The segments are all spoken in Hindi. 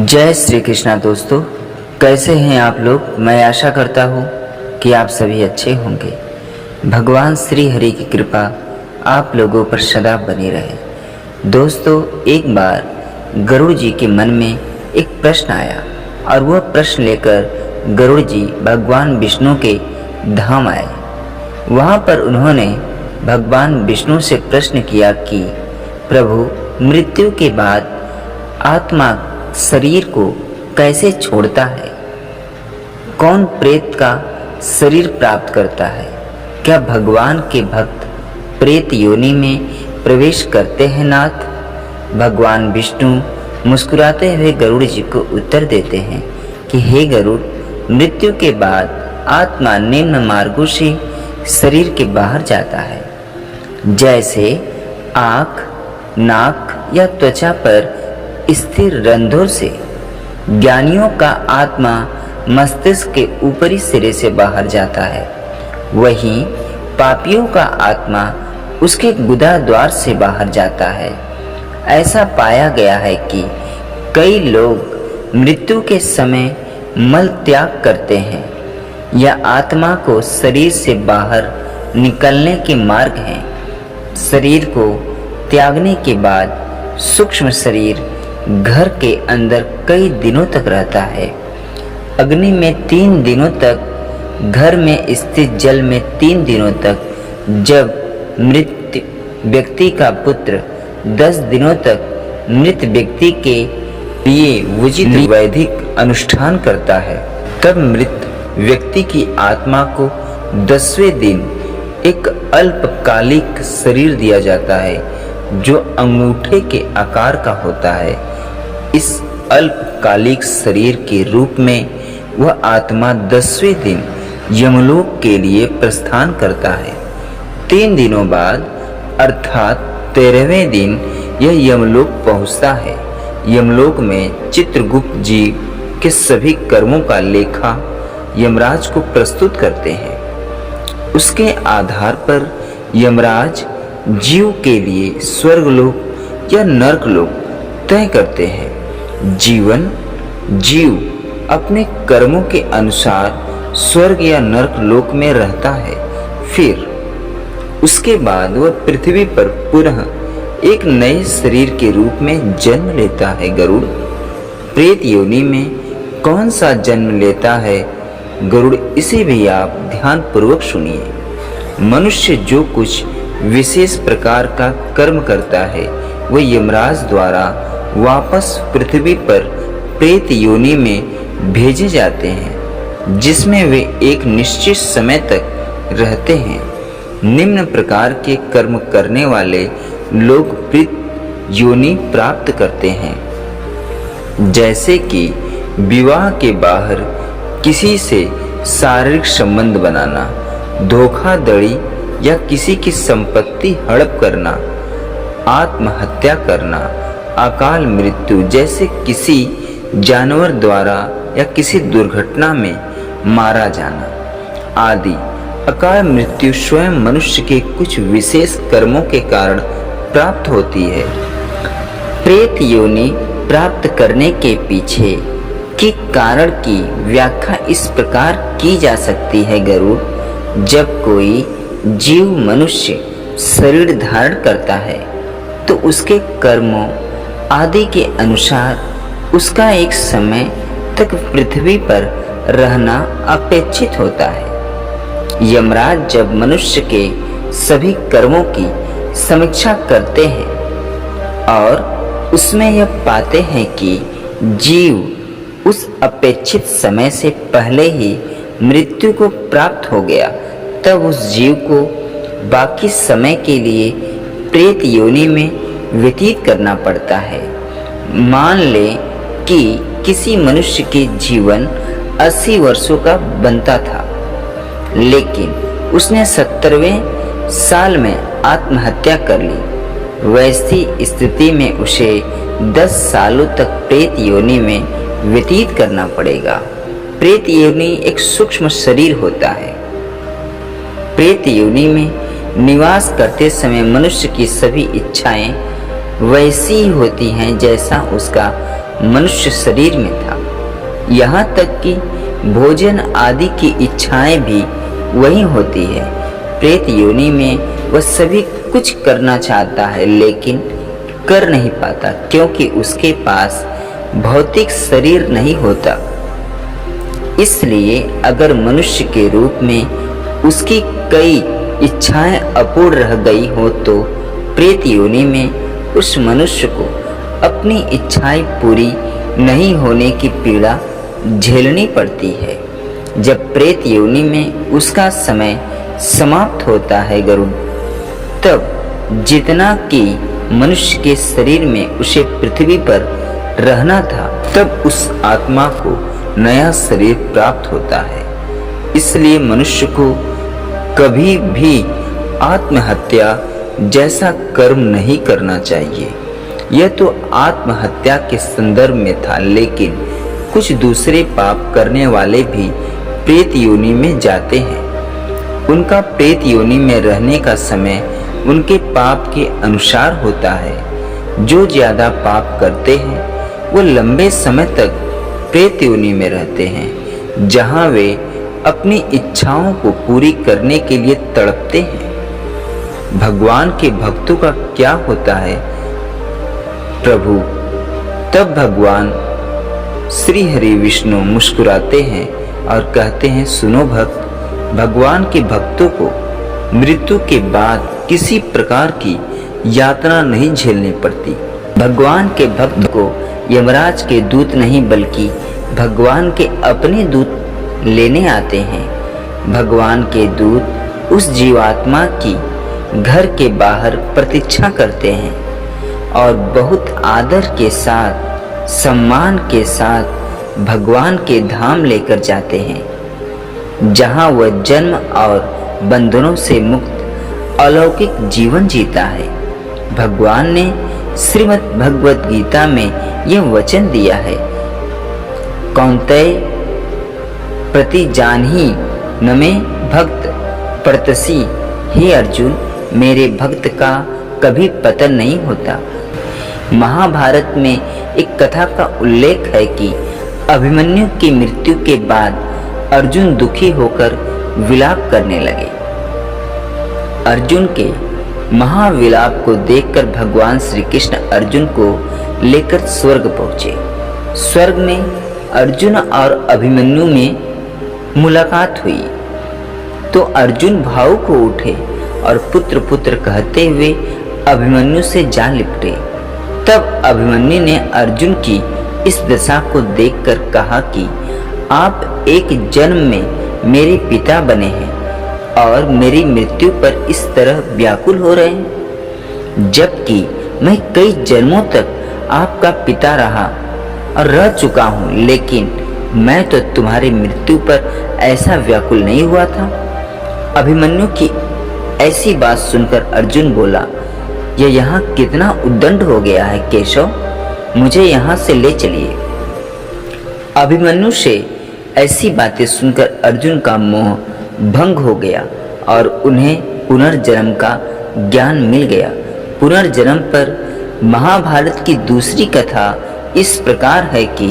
जय श्री कृष्णा दोस्तों, कैसे हैं आप लोग। मैं आशा करता हूँ कि आप सभी अच्छे होंगे। भगवान श्री हरि की कृपा आप लोगों पर सदा बनी रहे। दोस्तों, एक बार गरुड़ जी के मन में एक प्रश्न आया और वह प्रश्न लेकर गरुड़ जी भगवान विष्णु के धाम आए। वहाँ पर उन्होंने भगवान विष्णु से प्रश्न किया कि प्रभु, मृत्यु के बाद आत्मा शरीर को कैसे छोड़ता है? कौन प्रेत का शरीर प्राप्त करता है? क्या भगवान के भक्त प्रेत योनि में प्रवेश करते हैं नाथ? भगवान विष्णु मुस्कुराते हुए गरुड़ जी को उत्तर देते हैं कि हे गरुड़, मृत्यु के बाद आत्मा निम्न मार्गों से शरीर के बाहर जाता है। जैसे आँख, नाक या त्वचा पर स्थिर रंध्रों से ज्ञानियों का आत्मा मस्तिष्क के ऊपरी सिरे से बाहर जाता है, वहीं पापियों का आत्मा उसके गुदा द्वार से बाहर जाता है। ऐसा पाया गया है कि कई लोग मृत्यु के समय मल त्याग करते हैं। यह आत्मा को शरीर से बाहर निकलने के मार्ग हैं। शरीर को त्यागने के बाद सूक्ष्म शरीर घर के अंदर कई दिनों तक रहता है। अग्नि में 3 दिनों तक, घर में स्थित जल में 3 दिनों तक, जब मृत व्यक्ति का पुत्र 10 दिनों तक मृत व्यक्ति के लिए उचित वैदिक अनुष्ठान करता है, तब मृत व्यक्ति की आत्मा को 10वें दिन एक अल्पकालिक शरीर दिया जाता है जो अंगूठे के आकार का होता है। इस अल्पकालिक शरीर के रूप में वह आत्मा 10वें दिन यमलोक के लिए प्रस्थान करता है। 3 दिनों बाद अर्थात 13वें दिन यह यमलोक पहुंचता है। यमलोक में चित्रगुप्त जी के सभी कर्मों का लेखा यमराज को प्रस्तुत करते हैं। उसके आधार पर यमराज जीव के लिए स्वर्गलोक या नरकलोक तय करते हैं। जीव अपने कर्मों के अनुसार स्वर्ग या नरकलोक में रहता है। फिर उसके बाद वह पृथ्वी पर पुनः एक नए शरीर के रूप में जन्म लेता है। गरुड़ प्रेत योनि में कौन सा जन्म लेता है गरुड़, इसे भी आप ध्यान पूर्वक सुनिए। मनुष्य जो कुछ विशेष प्रकार का कर्म करता है वह यमराज द्वारा वापस पृथ्वी पर प्रेत योनि में भेजे जाते हैं, जिसमें वे एक निश्चित समय तक रहते हैं। निम्न प्रकार के कर्म करने वाले लोग प्रेत योनि प्राप्त करते हैं, जैसे कि विवाह के बाहर किसी से शारीरिक संबंध बनाना, धोखाधड़ी या किसी की संपत्ति हड़प करना, आत्महत्या करना, अकाल मृत्यु जैसे किसी जानवर द्वारा या किसी दुर्घटना में मारा जाना आदि। अकाल मृत्यु स्वयं मनुष्य के कुछ विशेष कर्मों के कारण प्राप्त होती है। प्रेत योनि प्राप्त करने के पीछे के कारण की व्याख्या इस प्रकार की जा सकती है गरुड़, जब कोई जीव मनुष्य शरीर धारण करता है तो उसके कर्मों आदि के अनुसार उसका एक समय तक पृथ्वी पर रहना अपेक्षित होता है। यमराज जब मनुष्य के सभी कर्मों की समीक्षा करते हैं और उसमें यह पाते हैं कि जीव उस अपेक्षित समय से पहले ही मृत्यु को प्राप्त हो गया, तब उस जीव को बाकी समय के लिए प्रेत योनि में व्यतीत करना पड़ता है। मान ले कि किसी मनुष्य के जीवन 80 वर्षों का बनता था, लेकिन उसने 70वें साल में आत्महत्या कर ली। वैसी स्थिति में उसे 10 सालों तक प्रेत योनि में व्यतीत करना पड़ेगा। प्रेत योनि एक सूक्ष्म शरीर होता है। प्रेत योनि में निवास करते समय मनुष्य की सभी इच्छाएं वैसी ही होती हैं जैसा उसका मनुष्य शरीर में था। यहाँ तक कि भोजन आदि की इच्छाएं भी वही होती है। प्रेत योनि में वह सभी कुछ करना चाहता है लेकिन कर नहीं पाता, क्योंकि उसके पास भौतिक शरीर नहीं होता। इसलिए अगर मनुष्य के रूप में उसकी कई इच्छाएं अपूर्ण रह गई हो तो प्रेत योनि में उस मनुष्य को अपनी इच्छाएं पूरी नहीं होने की पीड़ा झेलनी पड़ती है। जब प्रेत योनि में उसका समय समाप्त होता है गरुड़, तब जितना कि मनुष्य के शरीर में उसे पृथ्वी पर रहना था, तब उस आत्मा को नया शरीर प्राप्त होता है। इसलिए मनुष्य को कभी भी आत्महत्या जैसा कर्म नहीं करना चाहिए। यह तो आत्महत्या के संदर्भ में था, लेकिन कुछ दूसरे पाप करने वाले भी प्रेत योनि में जाते हैं। उनका प्रेत योनि में रहने का समय उनके पाप के अनुसार होता है। जो ज्यादा पाप करते हैं वो लंबे समय तक प्रेत योनि में रहते हैं, जहां वे अपनी इच्छाओं को पूरी करने के लिए तड़पते हैं। भगवान के भक्तों का क्या होता है प्रभु? तब भगवान श्री हरि विष्णु मुस्कुराते हैं और कहते हैं, सुनो भक्त, भगवान के भक्तों को मृत्यु के बाद किसी प्रकार की यातना नहीं झेलनी पड़ती। भगवान के भक्त को यमराज के दूत नहीं बल्कि भगवान के अपने दूत लेने आते हैं। भगवान के दूत उस जीवात्मा की घर के बाहर प्रतीक्षा करते हैं और बहुत आदर के साथ, सम्मान के साथ भगवान के धाम लेकर जाते हैं, जहां वह जन्म और बंधनों से मुक्त अलौकिक जीवन जीता है। भगवान ने श्रीमद् भगवत गीता में यह वचन दिया है, कौन्तेय प्रति जानहि न में भक्त परतसी। हे अर्जुन, मेरे भक्त का कभी पतन नहीं होता। महाभारत में एक कथा का उल्लेख है कि अभिमन्यु की मृत्यु के बाद अर्जुन दुखी होकर विलाप करने लगे। अर्जुन के महाविलाप को देखकर भगवान श्री कृष्ण अर्जुन को लेकर स्वर्ग पहुंचे। स्वर्ग में अर्जुन और अभिमन्यु में मुलाकात हुई तो अर्जुन भावुक हो उठे और पुत्र पुत्र कहते हुए अभिमन्यु से जा लिपटे। तब अभिमन्यु ने अर्जुन की इस दशा को देखकर कहा कि आप एक जन्म में मेरे पिता बने हैं और मेरी मृत्यु पर इस तरह व्याकुल हो रहे हैं, जबकि मैं कई जन्मों तक आपका पिता रहा और रह चुका हूँ, लेकिन मैं तो तुम्हारी मृत्यु पर ऐसा व्याकुल नहीं हुआ था। अभिमन्यु की ऐसी बात सुनकर अर्जुन बोला, यह यहाँ कितना उद्दंड हो गया है केशव, मुझे यहाँ से ले चलिए। अभिमन्यु से ऐसी बातें सुनकर अर्जुन का मोह भंग हो गया और उन्हें पुनर्जन्म का ज्ञान मिल गया। पुनर्जन्म पर महाभारत की दूसरी कथा इस प्रकार है कि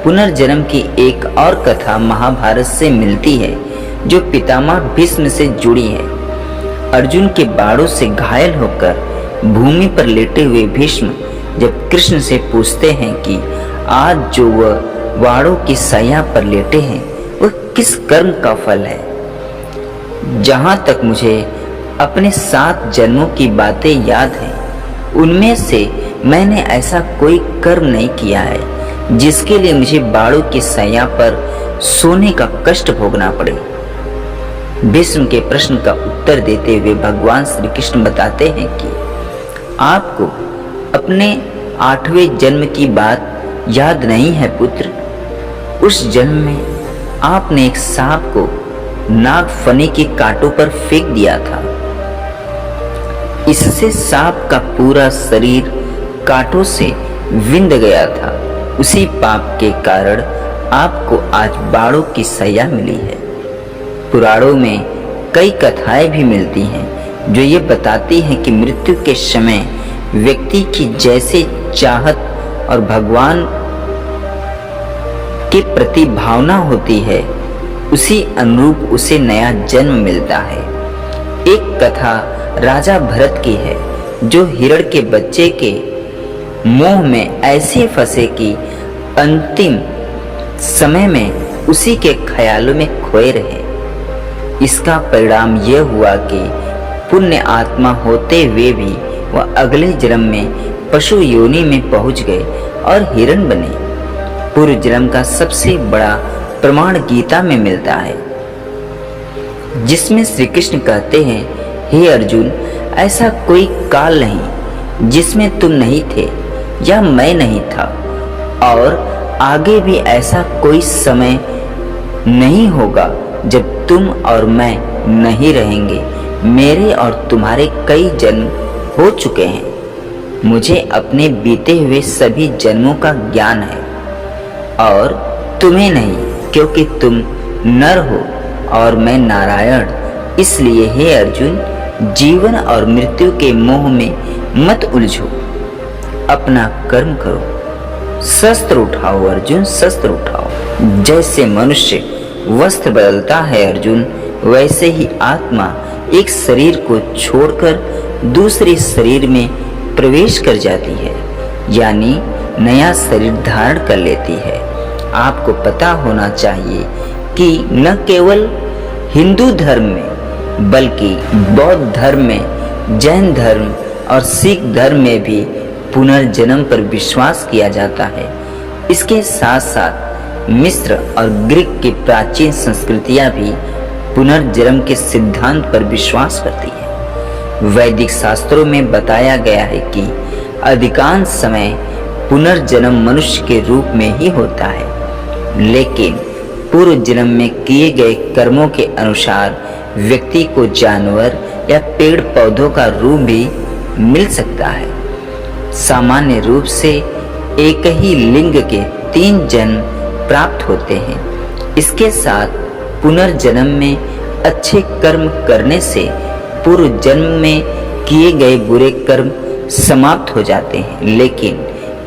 पुनर्जन्म की एक और कथा महाभारत से मिलती है जो पितामह भीष्म से जुड़ी है। अर्जुन के बाणों से घायल होकर भूमि पर लेटे हुए भीष्म जब कृष्ण से पूछते हैं कि आज जो वह बाणों की सैया पर लेटे हैं वह किस कर्म का फल है। जहाँ तक मुझे अपने 7 जन्मों की बातें याद हैं, उनमें से मैंने ऐसा कोई कर्म नहीं किया है जिसके लिए मुझे बाणों की सैया पर सोने का कष्ट भोगना पड़े। भीष्म के प्रश्न का उत्तर देते हुए भगवान श्री कृष्ण बताते हैं कि आपको अपने 8वें जन्म की बात याद नहीं है पुत्र। उस जन्म में आपने एक सांप को नागफनी के कांटों पर फेंक दिया था। इससे सांप का पूरा शरीर कांटों से विंध गया था। उसी पाप के कारण आपको आज बाणों की सैया मिली है। पुराणों में कई कथाएं भी मिलती हैं जो ये बताती हैं कि मृत्यु के समय व्यक्ति की जैसे चाहत और भगवान के प्रति भावना होती है, उसी अनुरूप उसे नया जन्म मिलता है। एक कथा राजा भरत की है, जो हिरण के बच्चे के मोह में ऐसे फंसे कि अंतिम समय में उसी के ख्यालों में खोए रहे। इसका परिणाम यह हुआ कि पुण्य आत्मा होते हुए भी वह अगले जन्म में पशु योनि में पहुंच गए और हिरण बने। पूर्व जन्म का सबसे बड़ा प्रमाण गीता में मिलता है, जिसमें श्री कृष्ण कहते हैं, हे अर्जुन, ऐसा कोई काल नहीं जिसमें तुम नहीं थे या मैं नहीं था, और आगे भी ऐसा कोई समय नहीं होगा जब तुम और मैं नहीं रहेंगे। मेरे और तुम्हारे कई जन्म हो चुके हैं। मुझे अपने बीते हुए सभी जन्मों का ज्ञान है और तुम्हें नहीं, क्योंकि तुम नर हो और मैं नारायण। इसलिए हे अर्जुन, जीवन और मृत्यु के मोह में मत उलझो, अपना कर्म करो। शस्त्र उठाओ अर्जुन, शस्त्र उठाओ। जैसे मनुष्य वस्त्र बदलता है अर्जुन, वैसे ही आत्मा एक शरीर को छोड़कर दूसरे शरीर में प्रवेश कर जाती है, यानी नया शरीर धारण कर लेती है। आपको पता होना चाहिए कि न केवल हिंदू धर्म में बल्कि बौद्ध धर्म में, जैन धर्म और सिख धर्म में भी पुनर्जन्म पर विश्वास किया जाता है। इसके साथ साथ मिस्र और ग्रीक की प्राचीन संस्कृतियां भी पुनर्जन्म के सिद्धांत पर विश्वास करती है। वैदिक शास्त्रों में बताया गया है कि अधिकांश समय पुनर्जन्म मनुष्य के रूप में ही होता है, लेकिन पूर्व जन्म में किए गए कर्मों के अनुसार व्यक्ति को जानवर या पेड़ पौधों का रूप भी मिल सकता है। सामान्य रूप से एक ही लिंग के 3 जन्म प्राप्त होते हैं। इसके साथ पुनर्जन्म में अच्छे कर्म करने से पूर्व जन्म में किए गए बुरे कर्म समाप्त हो जाते हैं, लेकिन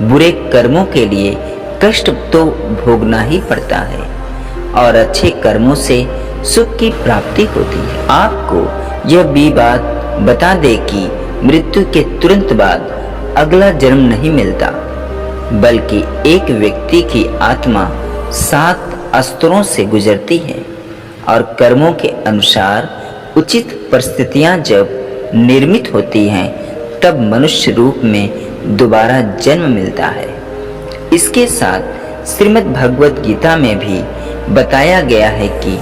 बुरे कर्मों के लिए कष्ट तो भोगना ही पड़ता है और अच्छे कर्मों से सुख की प्राप्ति होती है। आपको यह भी बात बता दे कि मृत्यु के तुरंत बाद अगला जन्म नहीं मिलता, बल्कि एक व्यक्ति की आत्मा 7 स्तरों से गुजरती है और कर्मों के अनुसार उचित परिस्थितियां जब निर्मित होती हैं, तब मनुष्य रूप में दोबारा जन्म मिलता है। इसके साथ श्रीमद् भगवत गीता में भी बताया गया है कि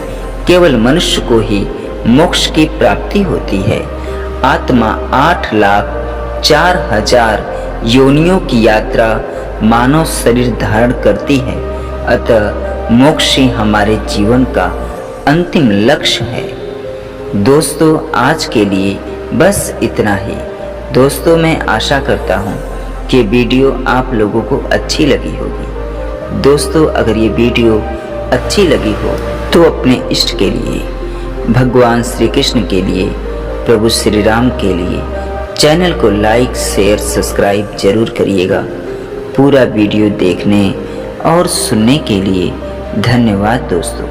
केवल मनुष्य को ही मोक्ष की प्राप्ति होती है। आत्मा 8,04,000 योनियों की यात्रा मानव शरीर धारण करती है, अतः मोक्ष ही हमारे जीवन का अंतिम लक्ष्य है। दोस्तों, आज के लिए बस इतना ही। दोस्तों, मैं आशा करता हूँ कि वीडियो आप लोगों को अच्छी लगी होगी। दोस्तों, अगर ये वीडियो अच्छी लगी हो तो अपने इष्ट के लिए, भगवान श्री कृष्ण के लिए, प्रभु श्री राम के लिए चैनल को लाइक, शेयर, सब्सक्राइब जरूर करिएगा। पूरा वीडियो देखने और सुनने के लिए धन्यवाद दोस्तों।